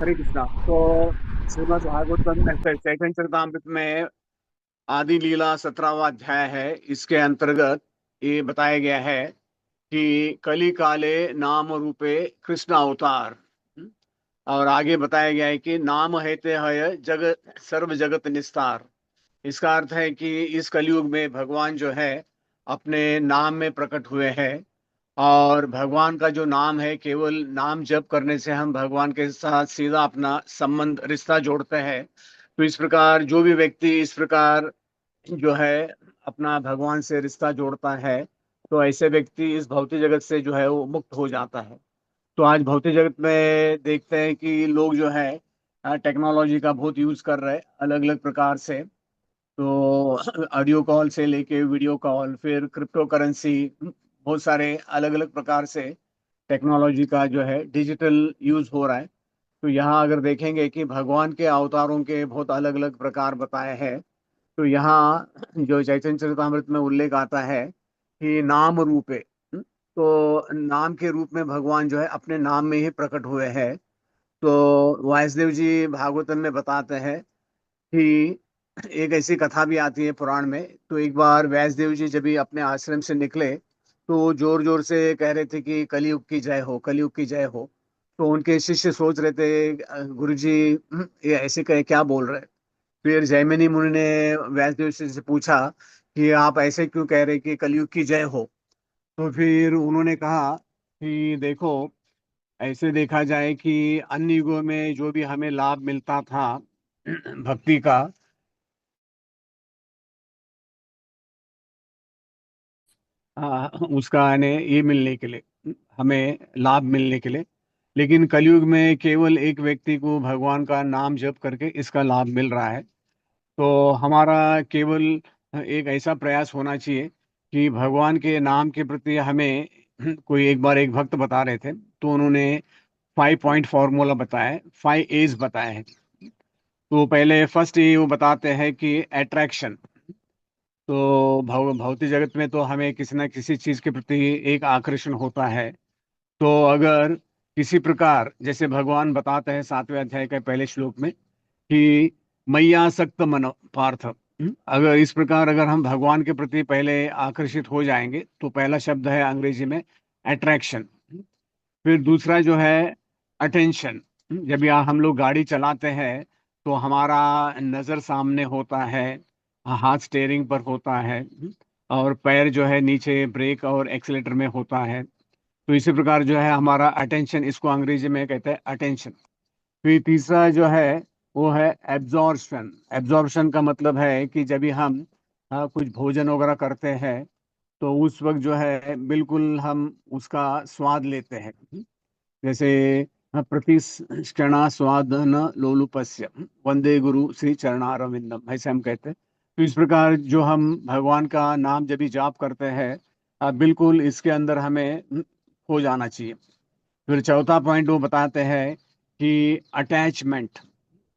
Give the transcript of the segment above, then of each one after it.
हरे कृष्णा। तो श्रीमद् भागवतम चैतन्य चरितामृत में आदि लीला 17वां अध्याय है। इसके अंतर्गत ये बताया गया है कि कली काले नाम रूपे कृष्ण अवतार। और आगे बताया गया है कि नाम हेते है जगत सर्व जगत निस्तार। इसका अर्थ है कि इस कलयुग में भगवान जो है अपने नाम में प्रकट हुए हैं। और भगवान का जो नाम है, केवल नाम जप करने से हम भगवान के साथ सीधा अपना संबंध रिश्ता जोड़ते हैं। तो इस प्रकार जो भी व्यक्ति इस प्रकार जो है अपना भगवान से रिश्ता जोड़ता है, तो ऐसे व्यक्ति इस भौतिक जगत से जो है वो मुक्त हो जाता है। तो आज भौतिक जगत में देखते हैं कि लोग जो है टेक्नोलॉजी का बहुत यूज कर रहे हैं अलग अलग प्रकार से। तो ऑडियो कॉल से लेके वीडियो कॉल, फिर क्रिप्टो करेंसी, बहुत सारे अलग अलग प्रकार से टेक्नोलॉजी का जो है डिजिटल यूज हो रहा है। तो यहाँ अगर देखेंगे कि भगवान के अवतारों के बहुत अलग अलग प्रकार बताए हैं। तो यहाँ जो चैतन्य चरितामृत में उल्लेख आता है कि नाम रूपे, तो नाम के रूप में भगवान जो है अपने नाम में ही प्रकट हुए हैं। तो वासुदेव जी भागवतम में बताते हैं कि एक ऐसी कथा भी आती है पुराण में। तो एक बार व्यासदेव जी जब भी अपने आश्रम से निकले, तो जोर जोर से कह रहे थे कि कलयुग की जय हो, कलयुग की जय हो। तो उनके शिष्य सोच रहे थे, गुरु जी ये ऐसे कहे क्या बोल रहे हैं?" फिर जैमिनी मुनि ने व्यासदेव जी से पूछा कि आप ऐसे क्यों कह रहे कि कलयुग की जय हो। तो फिर उन्होंने कहा कि देखो, ऐसे देखा जाए कि अन्य युगों में जो भी हमें लाभ मिलता था भक्ति का, उसका ने ये मिलने के लिए, हमें लाभ मिलने के लिए। लेकिन कलयुग में केवल एक व्यक्ति को भगवान का नाम जप करके इसका लाभ मिल रहा है। तो हमारा केवल एक ऐसा प्रयास होना चाहिए कि भगवान के नाम के प्रति हमें कोई एक बार एक भक्त बता रहे थे, तो उन्होंने 5 पॉइंट फॉर्मूला बताया, 5 A's बताए हैं। तो पहले फर्स्ट ए वो बताते हैं कि अट्रैक्शन। तो भौतिक जगत में तो हमें किसी ना किसी चीज के प्रति एक आकर्षण होता है। तो अगर किसी प्रकार, जैसे भगवान बताते हैं 7वें अध्याय के पहले श्लोक में कि मय्यासक्त मन पार्थ, अगर इस प्रकार अगर हम भगवान के प्रति पहले आकर्षित हो जाएंगे, तो पहला शब्द है अंग्रेजी में अट्रैक्शन। फिर दूसरा जो है अटेंशन। जब यहाँ हम लोग गाड़ी चलाते हैं, तो हमारा नजर सामने होता है, हाथ स्टेयरिंग पर होता है, और पैर जो है नीचे ब्रेक और एक्सीलेटर में होता है। तो इसी प्रकार जो है हमारा अटेंशन, इसको अंग्रेजी में कहते हैं अटेंशन। फिर तीसरा जो है वो है एब्जॉर्प्शन। एब्जॉर्प्शन का मतलब है कि जब भी हम कुछ भोजन वगैरह करते हैं, तो उस वक्त जो है बिल्कुल हम उसका स्वाद लेते हैं। जैसे प्रतिष्ठा स्वादन लोलुपस्य वंदे गुरु श्री चरणारविंदम, ऐसे हम कहते हैं। तो इस प्रकार जो हम भगवान का नाम जब भी जाप करते हैं, बिल्कुल इसके अंदर हमें हो जाना चाहिए। फिर चौथा पॉइंट वो बताते हैं कि अटैचमेंट।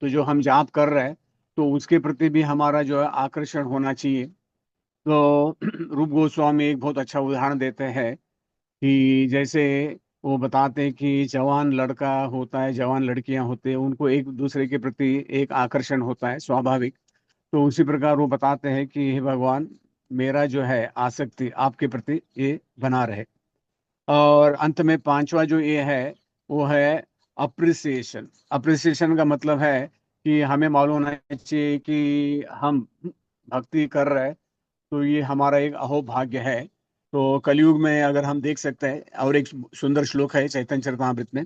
तो जो हम जाप कर रहे हैं, तो उसके प्रति भी हमारा जो है आकर्षण होना चाहिए। तो रूप गोस्वामी एक बहुत अच्छा उदाहरण देते हैं कि जैसे वो बताते हैं कि जवान लड़का होता है, जवान लड़कियां होते हैं, उनको एक दूसरे के प्रति एक आकर्षण होता है स्वाभाविक। तो उसी प्रकार वो बताते हैं कि हे भगवान, मेरा जो है आसक्ति आपके प्रति ये बना रहे। और अंत में पांचवा जो ये है वो है अप्रिसिएशन। अप्रिसिएशन का मतलब है कि हमें मालूम होना चाहिए कि हम भक्ति कर रहे हैं, तो ये हमारा एक अहोभाग्य है। तो कलयुग में अगर हम देख सकते हैं, और एक सुंदर श्लोक है चैतन्य चरितामृत में,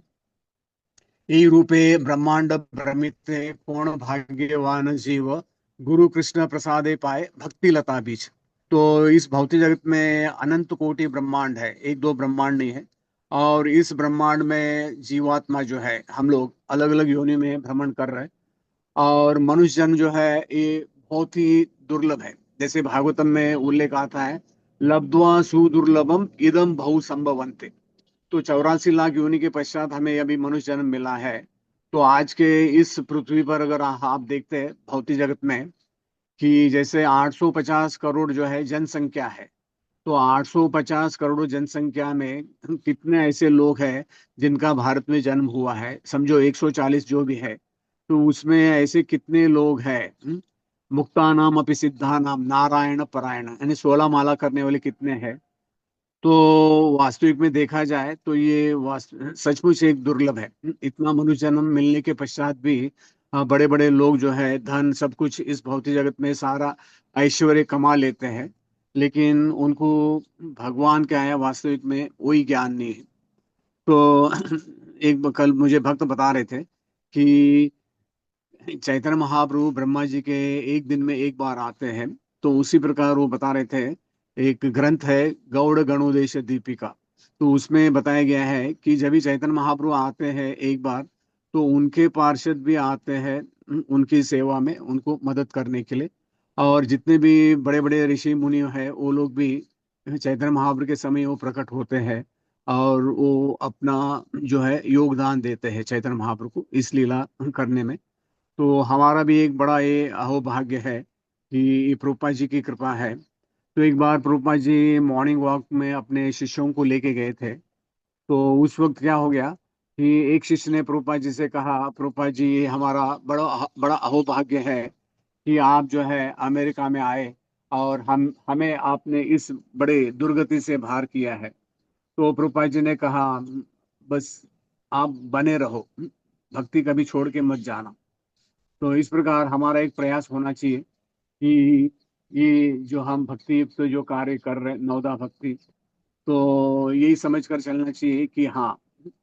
ई रूपे ब्रह्मांड भ्रमिते पूर्ण भाग्यवान जीव गुरु कृष्ण प्रसादे पाए भक्ति लता बीज। तो इस भौतिक जगत में अनंत कोटि ब्रह्मांड है, एक दो ब्रह्मांड नहीं है। और इस ब्रह्मांड में जीवात्मा जो है, हम लोग अलग अलग योनि में भ्रमण कर रहे हैं। और मनुष्य जन्म जो है ये बहुत ही दुर्लभ है। जैसे भागवतम में उल्लेख आता है, लब्ध्वा सुदुर्लभम इदम बहु संभवन्ते। तो 84 लाख योनि के पश्चात हमें अभी मनुष्य जन्म मिला है। तो आज के इस पृथ्वी पर अगर आप देखते हैं भौतिक जगत में कि जैसे 850 करोड़ जो है जनसंख्या है, तो 850 करोड़ जनसंख्या में कितने ऐसे लोग हैं जिनका भारत में जन्म हुआ है, समझो 140 जो भी है, तो उसमें ऐसे कितने लोग हैं, मुक्तानाम अपि सिद्धानाम नारायण परायण, यानी 16 माला करने वाले कितने हैं। तो वास्तविक में देखा जाए तो ये सचमुच एक दुर्लभ है। इतना मनुष्य जन्म मिलने के पश्चात भी बड़े बड़े लोग जो है धन सब कुछ इस भौतिक जगत में सारा ऐश्वर्य कमा लेते हैं, लेकिन उनको भगवान क्या है वास्तविक में वही ज्ञान नहीं है। तो एक कल मुझे भक्त बता रहे थे कि चैतन्य महाप्रभु ब्रह्मा जी के एक दिन में एक बार आते हैं। तो उसी प्रकार वो बता रहे थे, एक ग्रंथ है गौड़ गणोदेश दीपिका, तो उसमें बताया गया है कि जब भी चैतन्य महाप्रभु आते हैं एक बार, तो उनके पार्षद भी आते हैं उनकी सेवा में उनको मदद करने के लिए। और जितने भी बड़े बड़े ऋषि मुनि हैं वो लोग भी चैतन्य महाप्रभु के समय वो प्रकट होते हैं और वो अपना जो है योगदान देते हैं चैतन्य महाप्रभु को इस लीला करने में। तो हमारा भी एक बड़ा ये अहोभाग्य है कि ये प्रभुपाद जी की कृपा है। तो एक बार प्रभुपाद जी मॉर्निंग वॉक में अपने शिष्यों को लेके गए थे। तो उस वक्त क्या हो गया कि एक शिष्य ने प्रभुपाद जी से कहा, प्रभुपाद जी ये हमारा बड़ा बड़ा अहोभाग्य है कि आप जो है अमेरिका में आए और हम हमें आपने इस बड़े दुर्गति से बाहर किया है। तो प्रभुपाद जी ने कहा, बस आप बने रहो, भक्ति कभी छोड़ के मत जाना। तो इस प्रकार हमारा एक प्रयास होना चाहिए कि ये जो हम भक्ति युक्त जो कार्य कर रहे नवदा भक्ति, तो यही समझ कर चलना चाहिए कि हाँ,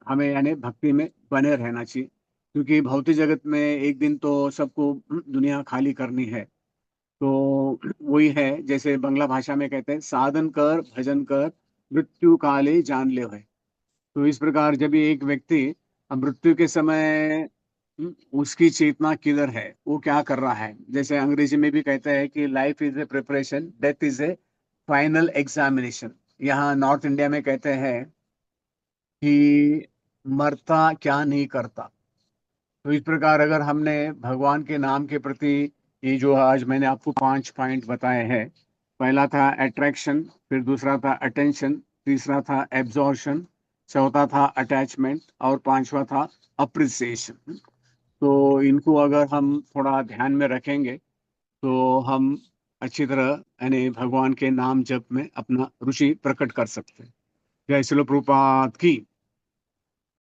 हमें यानी भक्ति में बने रहना चाहिए, क्योंकि भौतिक जगत में एक दिन तो सबको दुनिया खाली करनी है। तो वही है, जैसे बांग्ला भाषा में कहते हैं साधन कर भजन कर मृत्यु काले जान ले है। तो इस प्रकार जब ये एक व्यक्ति मृत्यु के समय उसकी चेतना किधर है, वो क्या कर रहा है, जैसे अंग्रेजी में भी कहते हैं कि life is a preparation, death is A final examination. यहाँ नॉर्थ इंडिया में कहते हैं कि मरता क्या नहीं करता। तो इस प्रकार अगर हमने भगवान के नाम के प्रति ये जो आज मैंने आपको 5 पॉइंट बताए हैं, पहला था अट्रैक्शन, फिर दूसरा था अटेंशन, तीसरा था एब्जॉर्शन, चौथा था अटैचमेंट और पांचवा था अप्रिसिएशन। तो इनको अगर हम थोड़ा ध्यान में रखेंगे तो हम अच्छी तरह यानी भगवान के नाम जप में अपना रुचि प्रकट कर सकते हैं। जय श्रील प्रभुपाद की।